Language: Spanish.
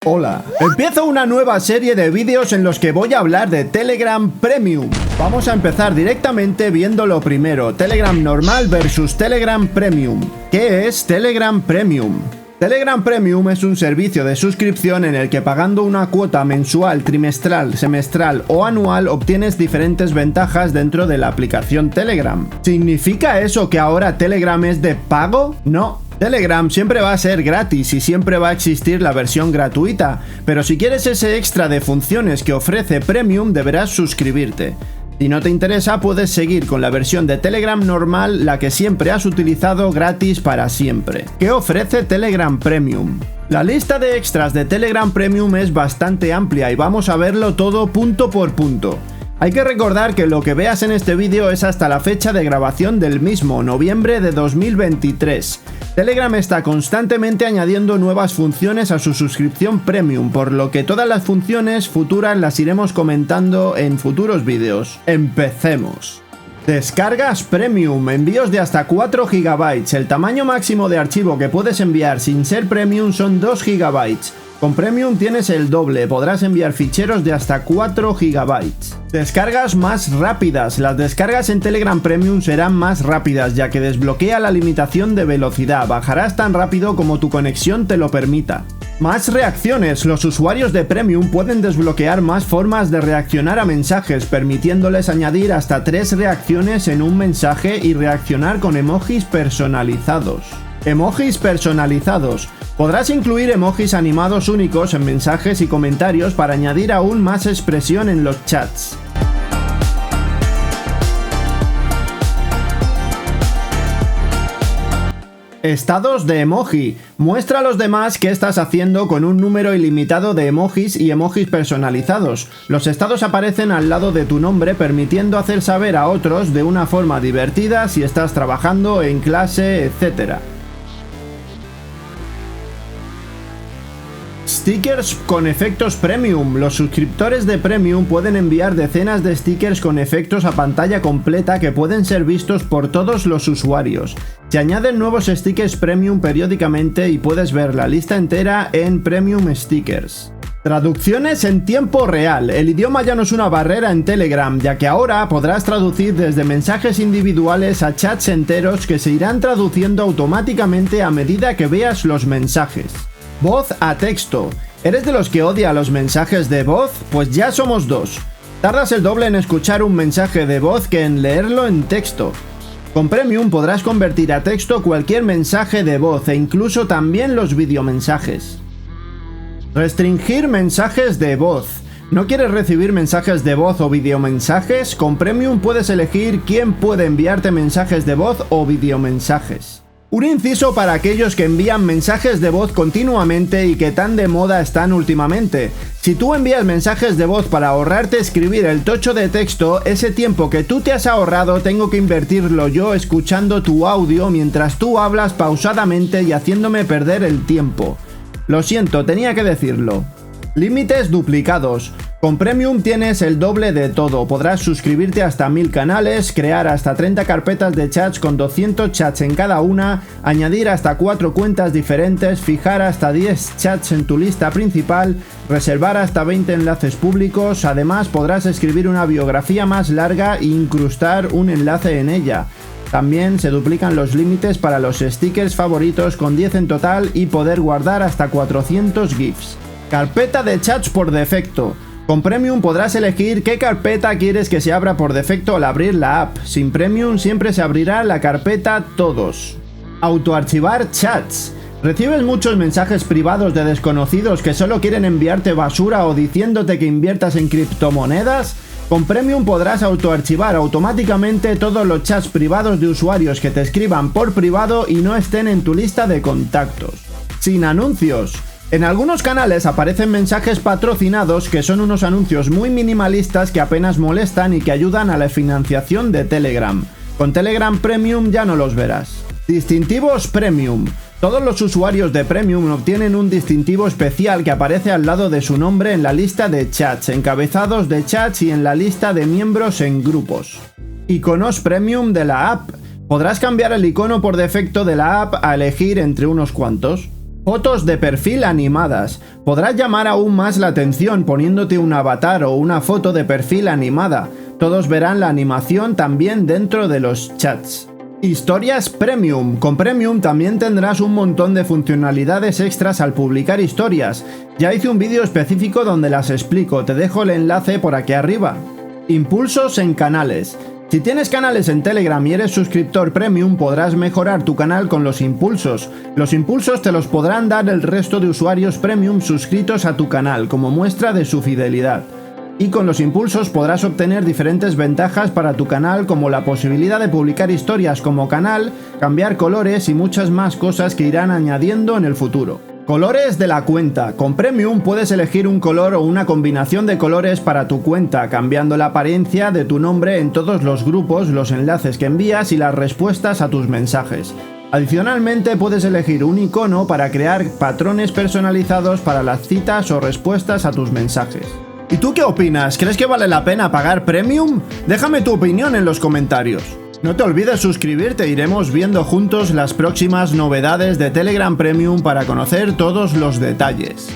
Hola, empiezo una nueva serie de vídeos en los que voy a hablar de Telegram Premium. Vamos a empezar directamente viendo lo primero, Telegram normal versus Telegram Premium. ¿Qué es Telegram Premium? Telegram Premium es un servicio de suscripción en el que pagando una cuota mensual, trimestral, semestral o anual obtienes diferentes ventajas dentro de la aplicación Telegram. ¿Significa eso que ahora Telegram es de pago? No. Telegram siempre va a ser gratis y siempre va a existir la versión gratuita, pero si quieres ese extra de funciones que ofrece Premium deberás suscribirte. Si no te interesa puedes seguir con la versión de Telegram normal, la que siempre has utilizado gratis para siempre. ¿Qué ofrece Telegram Premium? La lista de extras de Telegram Premium es bastante amplia y vamos a verlo todo punto por punto. Hay que recordar que lo que veas en este vídeo es hasta la fecha de grabación del mismo, noviembre de 2023. Telegram está constantemente añadiendo nuevas funciones a su suscripción Premium, por lo que todas las funciones futuras las iremos comentando en futuros vídeos. Empecemos. Descargas Premium, envíos de hasta 4 GB. El tamaño máximo de archivo que puedes enviar sin ser Premium son 2 GB. Con Premium tienes el doble, podrás enviar ficheros de hasta 4 GB. Descargas más rápidas. Las descargas en Telegram Premium serán más rápidas, ya que desbloquea la limitación de velocidad, bajarás tan rápido como tu conexión te lo permita. Más reacciones. Los usuarios de Premium pueden desbloquear más formas de reaccionar a mensajes, permitiéndoles añadir hasta 3 reacciones en un mensaje y reaccionar con emojis personalizados. Emojis personalizados. Podrás incluir emojis animados únicos en mensajes y comentarios para añadir aún más expresión en los chats. Estados de emoji. Muestra a los demás qué estás haciendo con un número ilimitado de emojis y emojis personalizados. Los estados aparecen al lado de tu nombre, permitiendo hacer saber a otros de una forma divertida si estás trabajando, en clase, etc. Stickers con efectos Premium. Los suscriptores de Premium pueden enviar decenas de stickers con efectos a pantalla completa que pueden ser vistos por todos los usuarios. Se añaden nuevos stickers Premium periódicamente y puedes ver la lista entera en Premium Stickers. Traducciones en tiempo real. El idioma ya no es una barrera en Telegram, ya que ahora podrás traducir desde mensajes individuales a chats enteros que se irán traduciendo automáticamente a medida que veas los mensajes. Voz a texto. ¿Eres de los que odia los mensajes de voz? Pues ya somos dos. Tardas el doble en escuchar un mensaje de voz que en leerlo en texto. Con Premium podrás convertir a texto cualquier mensaje de voz e incluso también los videomensajes. Restringir mensajes de voz. ¿No quieres recibir mensajes de voz o videomensajes? Con Premium puedes elegir quién puede enviarte mensajes de voz o videomensajes. Un inciso para aquellos que envían mensajes de voz continuamente y que tan de moda están últimamente. Si tú envías mensajes de voz para ahorrarte escribir el tocho de texto, ese tiempo que tú te has ahorrado tengo que invertirlo yo escuchando tu audio mientras tú hablas pausadamente y haciéndome perder el tiempo. Lo siento, tenía que decirlo. Límites duplicados. Con Premium tienes el doble de todo, podrás suscribirte hasta 1000 canales, crear hasta 30 carpetas de chats con 200 chats en cada una, añadir hasta 4 cuentas diferentes, fijar hasta 10 chats en tu lista principal, reservar hasta 20 enlaces públicos, además podrás escribir una biografía más larga e incrustar un enlace en ella. También se duplican los límites para los stickers favoritos con 10 en total y poder guardar hasta 400 GIFs. Carpeta de chats por defecto. Con Premium podrás elegir qué carpeta quieres que se abra por defecto al abrir la app. Sin Premium siempre se abrirá la carpeta Todos. Autoarchivar chats. ¿Recibes muchos mensajes privados de desconocidos que solo quieren enviarte basura o diciéndote que inviertas en criptomonedas? Con Premium podrás autoarchivar automáticamente todos los chats privados de usuarios que te escriban por privado y no estén en tu lista de contactos. Sin anuncios. En algunos canales aparecen mensajes patrocinados que son unos anuncios muy minimalistas que apenas molestan y que ayudan a la financiación de Telegram. Con Telegram Premium ya no los verás. Distintivos Premium. Todos los usuarios de Premium obtienen un distintivo especial que aparece al lado de su nombre en la lista de chats, encabezados de chats y en la lista de miembros en grupos. Iconos Premium de la app. Podrás cambiar el icono por defecto de la app a elegir entre unos cuantos. Fotos de perfil animadas. Podrás llamar aún más la atención poniéndote un avatar o una foto de perfil animada. Todos verán la animación también dentro de los chats. Historias Premium. Con Premium también tendrás un montón de funcionalidades extras al publicar historias. Ya hice un vídeo específico donde las explico, te dejo el enlace por aquí arriba. Impulsos en canales. Si tienes canales en Telegram y eres suscriptor Premium, podrás mejorar tu canal con los impulsos. Los impulsos te los podrán dar el resto de usuarios Premium suscritos a tu canal, como muestra de su fidelidad. Y con los impulsos podrás obtener diferentes ventajas para tu canal, como la posibilidad de publicar historias como canal, cambiar colores y muchas más cosas que irán añadiendo en el futuro. Colores de la cuenta. Con Premium puedes elegir un color o una combinación de colores para tu cuenta, cambiando la apariencia de tu nombre en todos los grupos, los enlaces que envías y las respuestas a tus mensajes. Adicionalmente puedes elegir un icono para crear patrones personalizados para las citas o respuestas a tus mensajes. ¿Y tú qué opinas? ¿Crees que vale la pena pagar Premium? Déjame tu opinión en los comentarios. No te olvides suscribirte, iremos viendo juntos las próximas novedades de Telegram Premium para conocer todos los detalles.